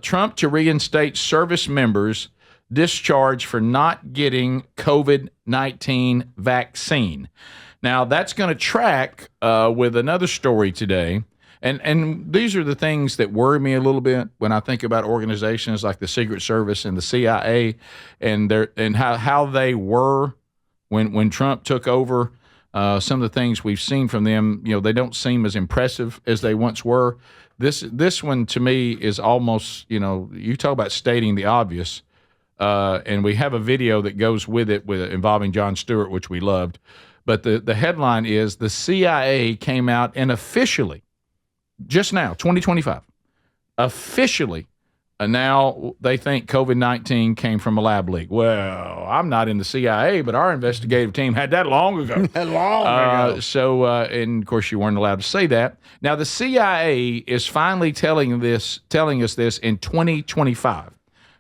Trump to reinstate service members discharged for not getting COVID-19 vaccine. Now, that's going to track with another story today. And these are the things that worry me a little bit when I think about organizations like the Secret Service and the CIA and how they were when Trump took over. Some of the things we've seen from them, they don't seem as impressive as they once were. This one to me is almost, you talk about stating the obvious, and we have a video that goes with it involving Jon Stewart, which we loved. But the headline is the CIA came out and officially, just now, 2025, officially, now they think COVID-19 came from a lab leak. Well, I'm not in the CIA, but our investigative team had that long ago. And of course, you weren't allowed to say that. Now, the CIA is finally telling us this in 2025.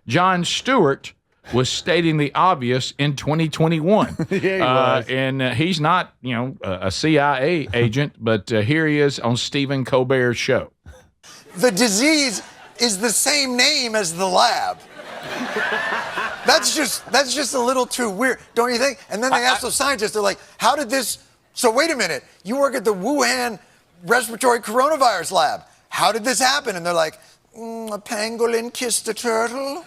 Jon Stewart was stating the obvious in 2021. Yeah, he was. And he's not, a CIA agent, but here he is on Stephen Colbert's show. The disease is the same name as the lab. That's just a little too weird, don't you think? And then they ask those scientists, they're like, how did this, so wait a minute, you work at the Wuhan respiratory coronavirus lab. How did this happen? And they're like, a pangolin kissed a turtle.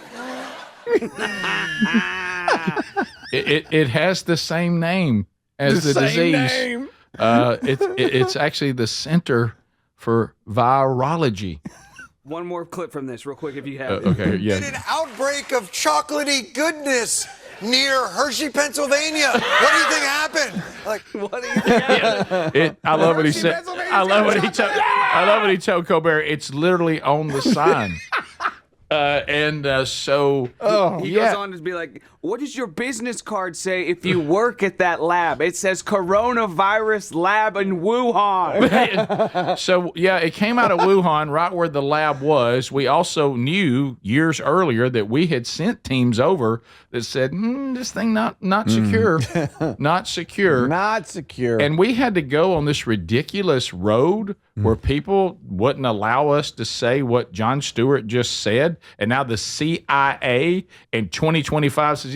It has the same name as the disease. It's actually the Center for Virology. One more clip from this, real quick, if you have it. Okay, yeah. In an outbreak of chocolatey goodness near Hershey, Pennsylvania. What do you think happened? Like, What do you think? I love what he said. I love what he told Colbert. It's literally on the sign. He goes on to be like, what does your business card say if you work at that lab? It says coronavirus lab in Wuhan. So, it came out of Wuhan, right where the lab was. We also knew years earlier that we had sent teams over that said, this thing not secure. Not secure. Not secure. And we had to go on this ridiculous road where people wouldn't allow us to say what Jon Stewart just said. And now the CIA in 2025 says,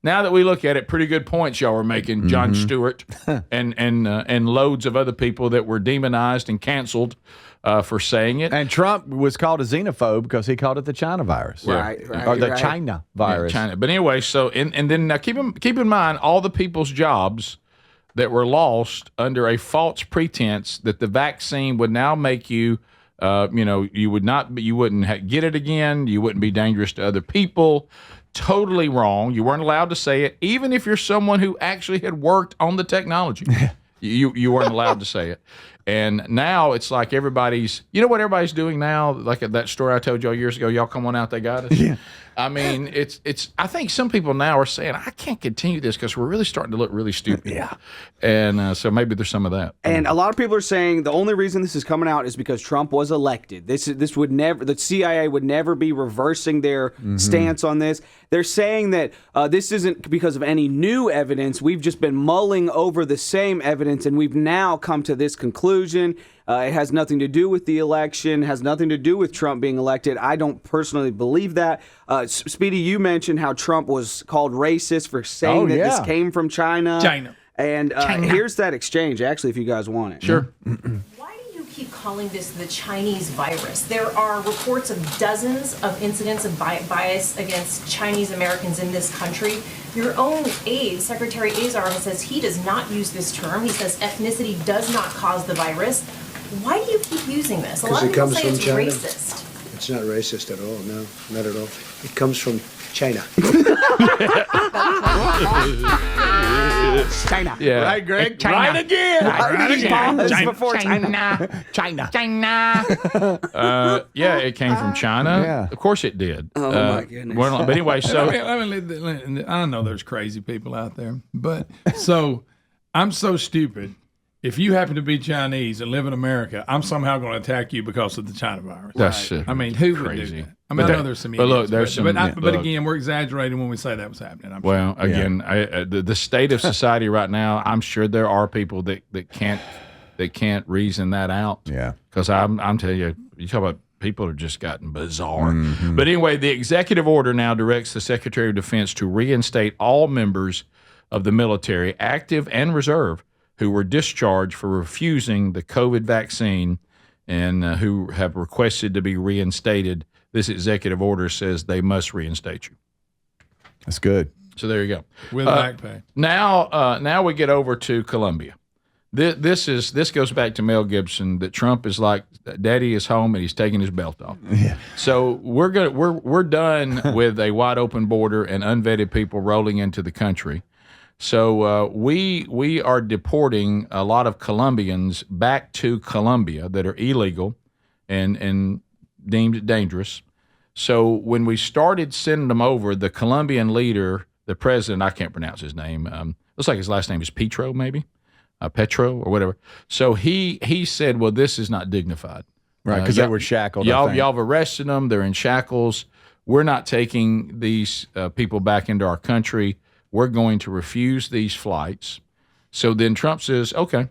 now that we look at it, pretty good points y'all were making, Jon Stewart and loads of other people that were demonized and canceled for saying it. And Trump was called a xenophobe because he called it the China virus. Right. Or the China virus. Yeah, China. But anyway, so and then now keep in mind all the people's jobs that were lost under a false pretense that the vaccine would now make you, you wouldn't get it again. You wouldn't be dangerous to other people. Totally wrong. You weren't allowed to say it, even if you're someone who actually had worked on the technology. You weren't allowed to say it. And now it's like everybody's, what everybody's doing now? Like that story I told y'all years ago, y'all come on out, they got us. Yeah. I mean, I think some people now are saying, I can't continue this because we're really starting to look really stupid. Yeah. And so maybe there's some of that. And a lot of people are saying the only reason this is coming out is because Trump was elected. The CIA would never be reversing their stance on this. They're saying that this isn't because of any new evidence. We've just been mulling over the same evidence, and we've now come to this conclusion. It has nothing to do with the election, has nothing to do with Trump being elected. I don't personally believe that. Speedy, you mentioned how Trump was called racist for saying that this came from China. And here's that exchange, actually, if you guys want it. Sure. Why do you keep calling this the Chinese virus? There are reports of dozens of incidents of bias against Chinese Americans in this country. Your own aide, Secretary Azar, says he does not use this term. He says ethnicity does not cause the virus. Why do you keep using this? A lot of people say it's racist. It's not racist at all. No, not at all. It comes from China. China. Yeah. Right, Greg? China. Right again. China. It came from China. Yeah. Of course it did. Oh, my goodness. But anyway, so I know there's crazy people out there, but so I'm so stupid. If you happen to be Chinese and live in America, I'm somehow going to attack you because of the China virus. That's I mean, who would crazy. do that? I mean, I know there's some idiots, look, there's some. But again, we're exaggerating when we say that was happening. I'm Well, sure. again, the state of society right now, I'm sure there are people that can't reason that out. Yeah. Because I'm telling you, you talk about people have just gotten bizarre. But anyway, the executive order now directs the Secretary of Defense to reinstate all members of the military, active and reserve, who were discharged for refusing the COVID vaccine and who have requested to be reinstated. This executive order says they must reinstate you. That's good. So there you go. With back pay. Now we get over to Colombia. This goes back to Mel Gibson, that Trump is like, Daddy is home and he's taking his belt off. Yeah. So we're done with a wide open border and unvetted people rolling into the country. So we are deporting a lot of Colombians back to Colombia that are illegal and deemed dangerous. So when we started sending them over, the Colombian leader, the president, I can't pronounce his name. Looks like his last name is Petro, maybe. Petro or whatever. So he said, well, this is not dignified. Right, because they were shackled. Y'all have arrested them. They're in shackles. We're not taking these people back into our country. We're going to refuse these flights. So then Trump says, okay,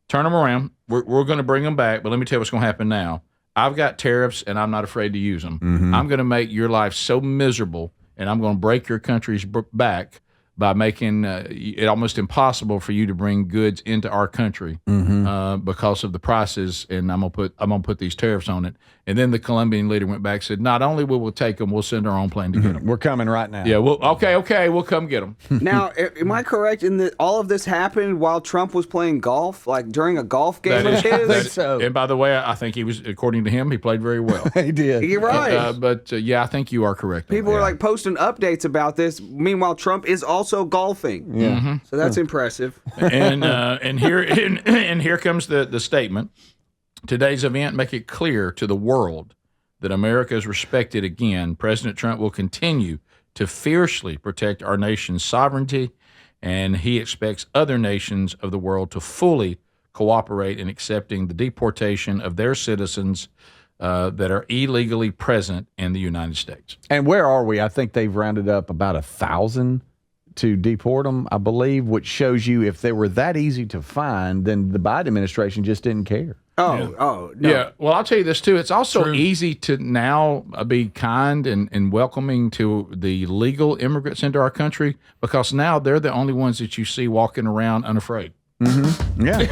turn them around. We're going to bring them back. But let me tell you what's going to happen now. I've got tariffs, and I'm not afraid to use them. I'm going to make your life so miserable, and I'm going to break your country's back by making it almost impossible for you to bring goods into our country because of the prices, and I'm gonna put these tariffs on it. And then the Colombian leader went back and said, not only will we take them, we'll send our own plane to get them. We're coming right now. Yeah, well, okay, we'll come get them. Now, am I correct in that all of this happened while Trump was playing golf, like during a golf game of his? so. And by the way, I think he was, according to him, he played very well. He did. You're right. But yeah, I think you are correct. People are like posting updates about this. Meanwhile, Trump is also golfing. Yeah. So that's impressive. And here comes the statement. Today's event make it clear to the world that America is respected again. President Trump will continue to fiercely protect our nation's sovereignty, and he expects other nations of the world to fully cooperate in accepting the deportation of their citizens that are illegally present in the United States. And where are we? I think they've rounded up about 1,000 to deport them, I believe, which shows you if they were that easy to find, then the Biden administration just didn't care. No. Yeah. Well, I'll tell you this, too. It's also easy to now be kind and welcoming to the legal immigrants into our country because now they're the only ones that you see walking around unafraid. Yeah.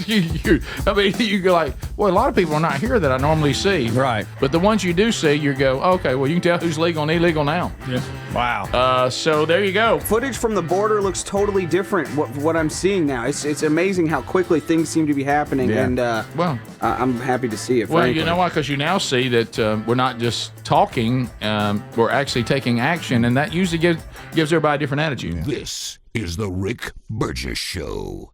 I mean, you go like, well, a lot of people are not here that I normally see. Right. But the ones you do see, you go, okay, well, you can tell who's legal and illegal now. Yeah. Wow. So there you go. Footage from the border looks totally different. What I'm seeing now, it's amazing how quickly things seem to be happening, Yeah. and Well, I'm happy to see it. well, frankly. you know why? Because you now see that we're not just talking, we're actually taking action, and that usually gives everybody a different attitude. This is the Rick Burgess Show.